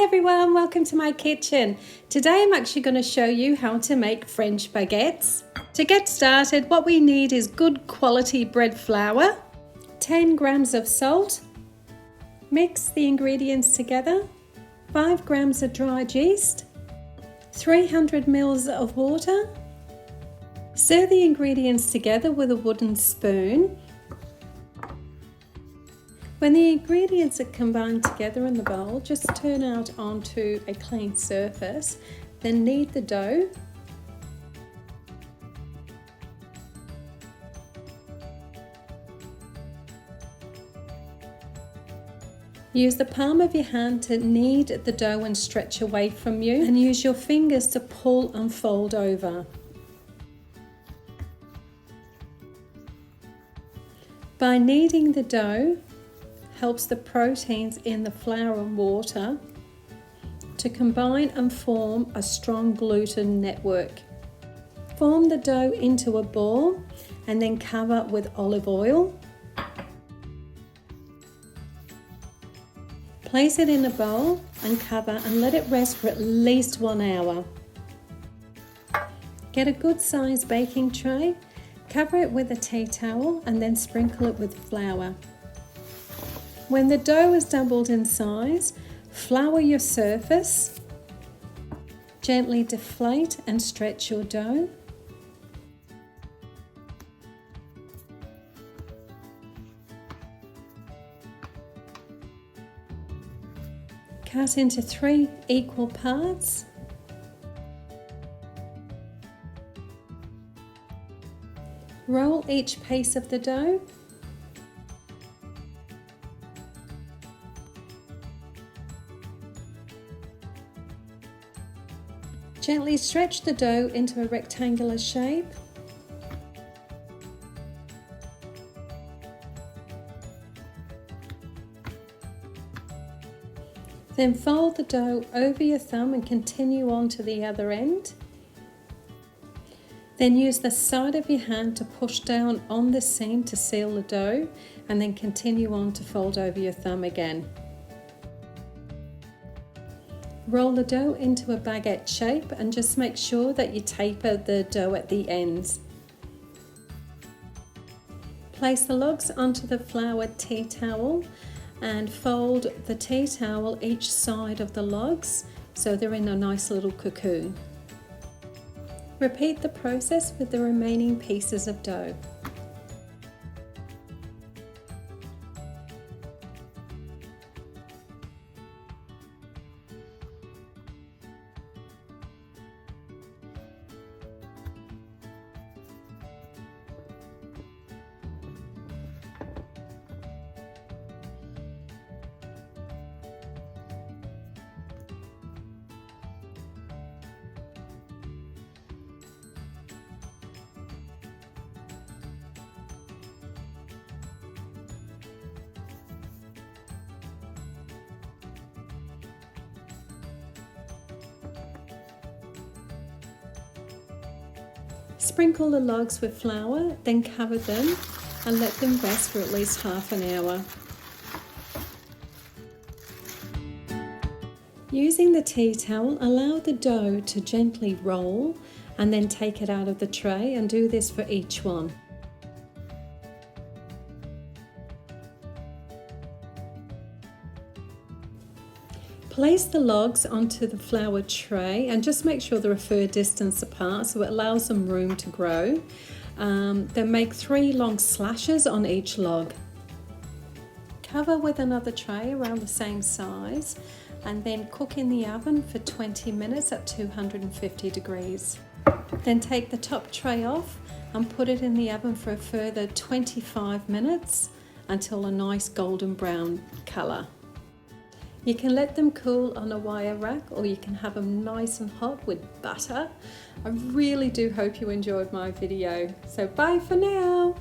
everyone, welcome to my kitchen. Today I'm actually going to show you how to make French baguettes. To get started, what we need is good quality bread flour, 10 grams of salt, mix the ingredients together, 5 grams of dried yeast, 300 ml of water. Stir the ingredients together with a wooden spoon. When the ingredients are combined together in the bowl, just turn out onto a clean surface, then knead the dough. Use the palm of your hand to knead the dough and stretch away from you, and use your fingers to pull and fold over. By kneading the dough, helps the proteins in the flour and water to combine and form a strong gluten network. Form the dough into a ball and then cover with olive oil. Place it in a bowl and cover and let it rest for at least 1 hour. Get a good sized baking tray, cover it with a tea towel and then sprinkle it with flour. When the dough is doubled in size, flour your surface, gently deflate and stretch your dough. Cut into 3 equal parts. Roll each piece of the dough. Gently stretch the dough into a rectangular shape. Then fold the dough over your thumb and continue on to the other end. Then use the side of your hand to push down on the seam to seal the dough, and then continue on to fold over your thumb again. Roll the dough into a baguette shape and just make sure that you taper the dough at the ends. Place the logs onto the floured tea towel and fold the tea towel each side of the logs so they're in a nice little cocoon. Repeat the process with the remaining pieces of dough. Sprinkle the logs with flour, then cover them and let them rest for at least half an hour. Using the tea towel, allow the dough to gently roll and then take it out of the tray, and do this for each one. Place the logs onto the floured tray and just make sure they're a fair distance apart so it allows them room to grow. Then make 3 long slashes on each log. Cover with another tray around the same size and then cook in the oven for 20 minutes at 250 degrees. Then take the top tray off and put it in the oven for a further 25 minutes until a nice golden brown colour. You can let them cool on a wire rack, or you can have them nice and hot with butter. I really do hope you enjoyed my video. So bye for now.